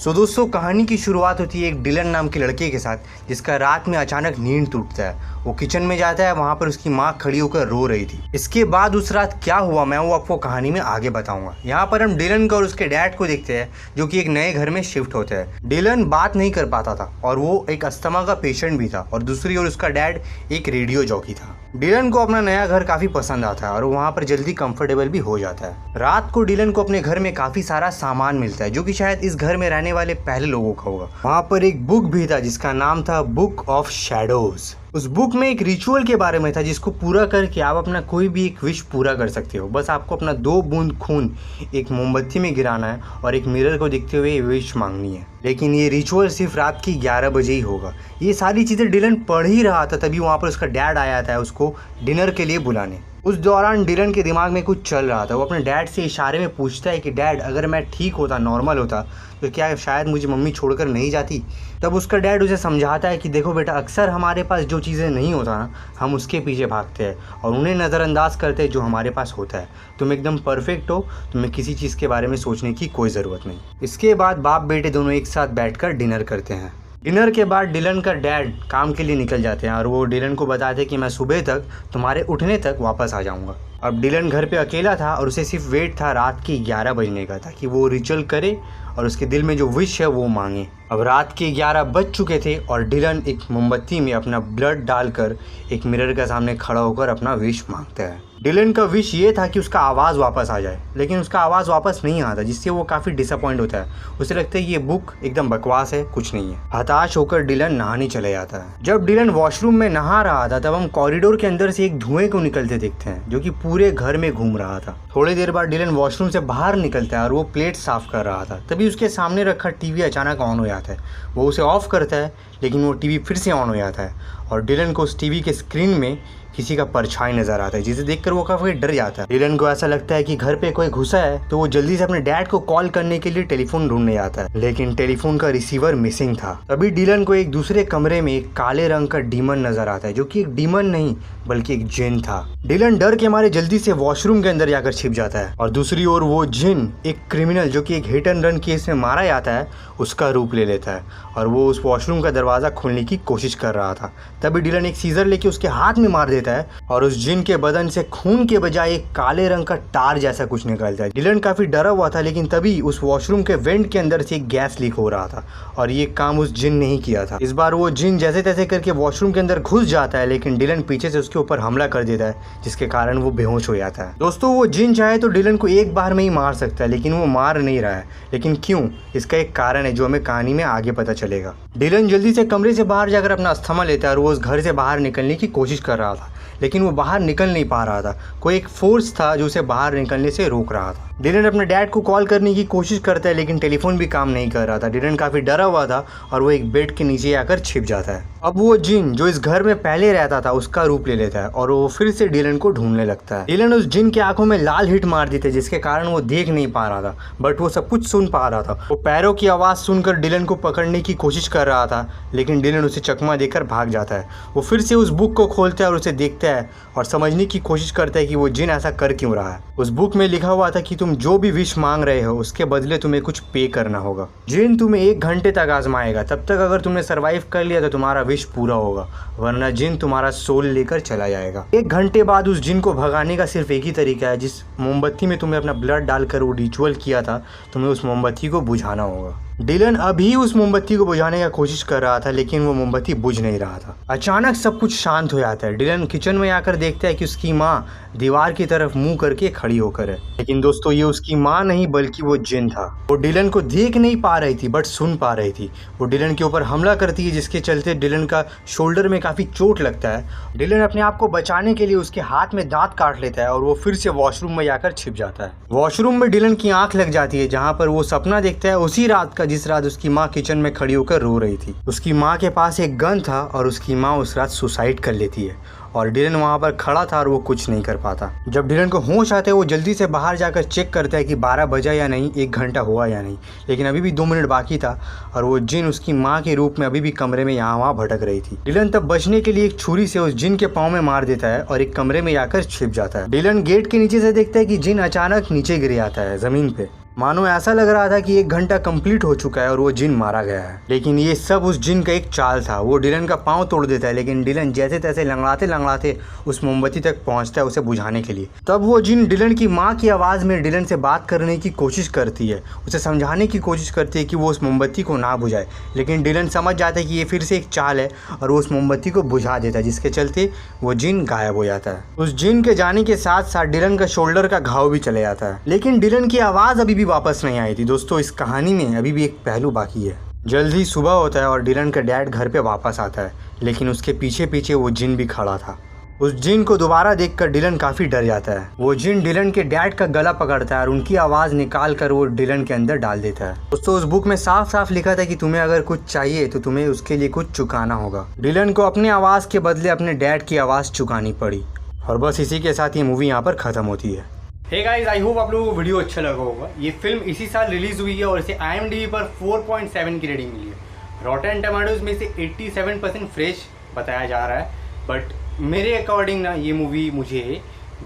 सो दोस्तों, कहानी की शुरुआत होती है एक डिलन नाम के लड़के के साथ, जिसका रात में अचानक नींद टूटता है। वो किचन में जाता है, वहाँ पर उसकी माँ खड़ी होकर रो रही थी। इसके बाद उस रात क्या हुआ मैं वो आपको कहानी में आगे बताऊंगा। यहाँ पर हम डिलन को और उसके डैड को देखते हैं, जो कि एक नए घर में शिफ्ट होते हैं। डिलन बात नहीं कर पाता था और वो एक अस्थमा का पेशेंट भी था, और दूसरी ओर उसका डैड एक रेडियो जॉकी था। डिलन को अपना नया घर काफी पसंद आता है और वहाँ पर जल्दी कंफर्टेबल भी हो जाता है। रात को डिलन को अपने घर में काफी सारा सामान मिलता है, जो कि शायद इस घर में रहने वाले पहले लोगों का होगा। वहाँ पर एक बुक भी था जिसका नाम था बुक ऑफ शैडोज। उस बुक में एक रिचुअल के बारे में था, जिसको पूरा करके आप अपना कोई भी एक विश पूरा कर सकते हो। बस आपको अपना 2 बूंद खून एक मोमबत्ती में गिराना है और एक मिरर को देखते हुए विश मांगनी है। लेकिन ये रिचुअल सिर्फ रात की 11 बजे ही होगा। ये सारी चीज़ें डिलन पढ़ ही रहा था, तभी वहाँ पर उसका डैड आया था उसको डिनर के लिए बुलाने। उस दौरान डिलन के दिमाग में कुछ चल रहा था। वो अपने डैड से इशारे में पूछता है कि डैड, अगर मैं ठीक होता, नॉर्मल होता, तो क्या शायद मुझे मम्मी छोड़कर नहीं जाती। तब उसका डैड उसे समझाता है कि देखो बेटा, अक्सर हमारे पास जो चीज़ें नहीं होता ना, हम उसके पीछे भागते हैं और उन्हें नज़रअंदाज करते हैं जो हमारे पास होता है। तुम एकदम परफेक्ट हो, तुम्हें किसी चीज़ के बारे में सोचने की कोई ज़रूरत नहीं। इसके बाद बाप बेटे दोनों एक साथ बैठकर डिनर करते हैं। डिनर के बाद डिलन का डैड काम के लिए निकल जाते हैं और वो डिलन को बताते हैं कि मैं सुबह तक तुम्हारे उठने तक वापस आ जाऊंगा। अब डिलन घर पे अकेला था और उसे सिर्फ वेट था रात के 11 बजने का, ताकि वो रिचुअल करे और उसके दिल में जो विश है वो मांगे। अब रात के 11 बज चुके थे और डिलन एक मोमबत्ती में अपना ब्लड डालकर एक मिरर के सामने खड़ा होकर अपना विश मांगता है। डिलन का विश ये था कि उसका आवाज़ वापस आ जाए, लेकिन उसका आवाज़ वापस नहीं आता, जिससे वो काफ़ी डिसअपॉइंट होता है। उसे लगता है ये बुक एकदम बकवास है, कुछ नहीं है। हताश होकर डिलन नहाने चले जाता है। जब डिलन वॉशरूम में नहा रहा था, तब हम कॉरिडोर के अंदर से एक धुएं को निकलते देखते हैं, जो कि पूरे घर में घूम रहा था। थोड़ी देर बाद डिलन वॉशरूम से बाहर निकलता है और वो प्लेट साफ कर रहा था। तभी उसके सामने रखा टीवी अचानक ऑन हो जाता है। वो उसे ऑफ करता है, लेकिन वो टीवी फिर से ऑन हो जाता है और डिलन को उस टीवी के स्क्रीन में किसी का परछाई नजर आता है, जिसे देखकर वो काफी डर जाता है। डिलन को ऐसा लगता है कि घर पे कोई घुसा है, तो वो जल्दी से अपने डैड को कॉल करने के लिए टेलीफोन ढूंढने आता है, लेकिन टेलीफोन का रिसीवर मिसिंग था। तभी डिलन को एक दूसरे कमरे में एक काले रंग का डीमन नजर आता है, जो कि एक डीमन नहीं बल्कि एक जिन था। डिलन डर के मारे जल्दी से वॉशरूम के अंदर जाकर छिप जाता है और दूसरी ओर वो जिन एक क्रिमिनल, जो कि एक हिट एंड रन केस में मारा जाता है, उसका रूप ले लेता है और वो उस वॉशरूम का दरवाजा खोलने की कोशिश कर रहा था। तभी डिलन एक सीजर लेके उसके हाथ में मार देता है और उस जिन के बदन से खून के बजाय एक काले रंग का टार जैसा कुछ निकलता है। डिलन काफी डरा हुआ था, लेकिन तभी उस वॉशरूम के वेंट के अंदर से एक गैस लीक हो रहा था और ये काम उस जिन ने ही किया था। इस बार वो जिन जैसे तैसे करके वॉशरूम के अंदर घुस जाता है, लेकिन डिलन पीछे से उसके ऊपर हमला कर देता है, जिसके कारण वो बेहोश हो जाता है। दोस्तों, वो जिन चाहे तो डिलन को एक बार में ही मार सकता है, लेकिन वो मार नहीं रहा है। लेकिन क्यों? इसका एक कारण है जो हमें कहानी में आगे पता चलेगा। डिलन जल्दी से कमरे से बाहर जाकर अपना अस्थमा लेता है और वो उस घर से बाहर निकलने की कोशिश कर रहा था, लेकिन वो बाहर निकल नहीं पा रहा था। कोई एक फोर्स था जो उसे बाहर निकलने से रोक रहा था। डिलन अपने डैड को कॉल करने की कोशिश करता है, लेकिन टेलीफोन भी काम नहीं कर रहा था। डिलन काफी डरा हुआ था और वो एक बेड के नीचे आकर छिप जाता है। अब वो जिन जो इस घर में पहले रहता था, उसका रूप ले लेता है और वो फिर से डिलन को ढूंढने लगता है। डिलन उस जिन के आंखों में लाल हिट मार दी थी, जिसके कारण वो देख नहीं पा रहा था, बट वो सब कुछ सुन पा रहा था। वो पैरों की आवाज़ सुनकर डिलन को पकड़ने की कोशिश कर रहा था, लेकिन डिलन उसे चकमा देकर भाग जाता है। वो फिर से उस बुक को खोलता है और उसे देखता है और समझने की कोशिश करता है कि वो जिन ऐसा कर क्यों रहा है। उस बुक में लिखा हुआ था कि तुम जो भी विश मांग रहे हो, उसके बदले तुम्हें कुछ पे करना होगा। जिन तुम्हें 1 घंटे तक आजमाएगा, तब तक अगर तुमने सरवाइव कर लिया तो तुम्हारा विश पूरा होगा, वरना जिन तुम्हारा सोल लेकर चला जाएगा। 1 घंटे बाद उस जिन को भगाने का सिर्फ एक ही तरीका है। जिस मोमबत्ती में तुमने अपना ब्लड डालकर वो रिचुअल किया था, तुम्हें उस मोमबत्ती को बुझाना होगा। डिलन अभी उस मोमबत्ती को बुझाने की कोशिश कर रहा था, लेकिन वो मोमबत्ती बुझ नहीं रहा था। अचानक सब कुछ शांत हो जाता है। डिलन किचन में आकर देखता है कि उसकी माँ दीवार की तरफ मुंह करके खड़ी होकर है, लेकिन दोस्तों ये उसकी माँ नहीं बल्कि वो जिन था। वो डिलन को देख नहीं पा रही थी, बट सुन पा रही थी। वो डिलन के ऊपर हमला करती है, जिसके चलते डिलन का शोल्डर में काफी चोट लगता है। डिलन अपने आप को बचाने के लिए उसके हाथ में दांत काट लेता है और वो फिर से वॉशरूम में जाकर छिप जाता है। वॉशरूम में डिलन की आंख लग जाती है, जहाँ पर वो सपना देखता है उसी रात का जिस रात उसकी माँ किचन में खड़ी होकर रो रही थी। उसकी माँ के पास एक गन था और उसकी माँ उस रात सुसाइड कर लेती है और डिलन वहाँ पर खड़ा था और वो कुछ नहीं कर पाता। जब डिलन को होश आते हैं, वो जल्दी से बाहर जाकर चेक करता है कि 12 बजा या नहीं, 1 घंटा हुआ या नहीं, लेकिन अभी भी 2 मिनट बाकी था और वो जिन उसकी माँ के रूप में अभी भी कमरे में यहाँ वहाँ भटक रही थी। डिलन तब बचने के लिए एक छुरी से उस जिन के पाँव में मार देता है और एक कमरे में जाकर छिप जाता है। डिलन गेट के नीचे से देखता है कि जिन अचानक नीचे गिर जाता है जमीन पे। मानो ऐसा लग रहा था कि 1 घंटा कंप्लीट हो चुका है और वो जिन मारा गया है। लेकिन ये सब उस जिन का एक चाल था। वो डिलन का पाँव तोड़ देता है, लेकिन डिलन जैसे तैसे लंगड़ाते लंगड़ाते उस मोमबत्ती तक पहुंचता है उसे बुझाने के लिए। तब वो जिन डिलन की माँ की आवाज़ में डिलन से बात करने की कोशिश करती है, उसे समझाने की कोशिश करती है कि वो उस मोमबत्ती को ना बुझाए। लेकिन डिलन समझ जाता है कि ये फिर से एक चाल है और वो उस मोमबत्ती को बुझा देता है, जिसके चलते वो जिन गायब हो जाता है। उस जिन के जाने के साथ साथ डिलन का शोल्डर का घाव भी चले जाता है। लेकिन डिलन की आवाज़ अभी भी वापस नहीं आई थी। दोस्तों, इस कहानी में अभी भी एक पहलू बाकी है। जल्द ही सुबह होता है और डिलन का डैड घर पे वापस आता है, लेकिन उसके पीछे पीछे वो जिन भी खड़ा था। उस जिन को दोबारा देखकर डिलन काफ़ी डर जाता है। वो जिन डिलन के डैड का गला पकड़ता है और उनकी आवाज़ निकाल कर वो डिलन के अंदर डाल देता है। दोस्तों, उस बुक में साफ साफ लिखा था कि तुम्हें अगर कुछ चाहिए तो तुम्हें उसके लिए कुछ चुकाना होगा। डिलन को अपनी आवाज़ के बदले अपने डैड की आवाज़ चुकानी पड़ी। और बस इसी के साथ ये मूवी यहाँ पर ख़त्म होती है। हे गाइस, आई होप आप लोगों को वीडियो अच्छा लगा होगा। ये फिल्म इसी साल रिलीज़ हुई है और इसे IMDb पर 4.7 की रेटिंग मिली है। रॉटन टमाटोज में से 87% फ्रेश बताया जा रहा है, बट मेरे अकॉर्डिंग ना ये मूवी मुझे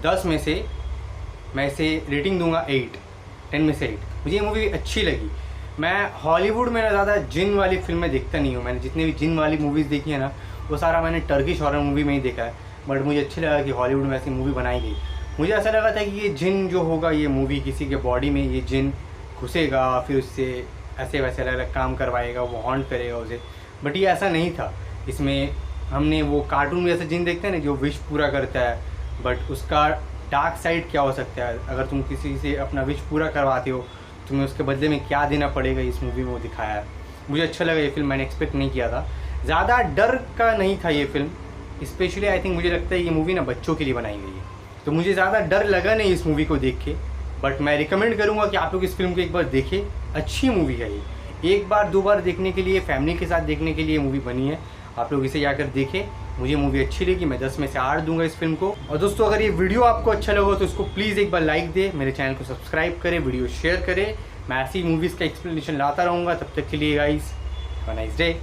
10 में से मैं इसे रेटिंग दूंगा 8, 10 में से 8। मुझे ये मूवी अच्छी लगी। मैं हॉलीवुड में ना ज़्यादा जिन वाली फिल्में देखता नहीं हूँ। मैंने जितनी भी जिन वाली मूवीज़ देखी है ना, वो सारा मैंने टर्किश हॉरर मूवी में ही देखा है। बट मुझे अच्छी लगा कि हॉलीवुड में ऐसी मूवी बनाई गई। मुझे ऐसा लगा था कि ये जिन जो होगा, ये मूवी किसी के बॉडी में ये जिन घुसेगा, फिर उससे ऐसे वैसे अलग अलग काम करवाएगा, वो हॉन्ट करेगा उसे। बट ये ऐसा नहीं था। इसमें हमने वो कार्टून जैसे जिन देखते हैं ना, जो विश पूरा करता है, बट उसका डार्क साइड क्या हो सकता है। अगर तुम किसी से अपना विश पूरा करवाते हो, तुम्हें उसके बदले में क्या देना पड़ेगा, इस मूवी में वो दिखाया है। मुझे अच्छा लगा ये फिल्म, मैंने एक्सपेक्ट नहीं किया था। ज़्यादा डर का नहीं था ये फिल्म। स्पेशली आई थिंक मुझे लगता है ये मूवी ना बच्चों के लिए बनाई गई है, तो मुझे ज़्यादा डर लगा नहीं इस मूवी को देख के। बट मैं रिकमेंड करूँगा कि आप लोग इस फिल्म को एक बार देखें। अच्छी मूवी है ये, 1 बार 2 बार देखने के लिए, फैमिली के साथ देखने के लिए मूवी बनी है। आप लोग इसे जाकर देखें। मुझे मूवी अच्छी लगी, मैं 10 में से 8 दूंगा इस फिल्म को। और दोस्तों, अगर ये वीडियो आपको अच्छा लगा तो इसको प्लीज़ एक बार लाइक दे, मेरे चैनल को सब्सक्राइब करें, वीडियो शेयर करें। मैं ऐसी मूवीज़ का एक्सप्लेनेशन लाता रहूँगा। तब तक के लिए guys, have a nice day.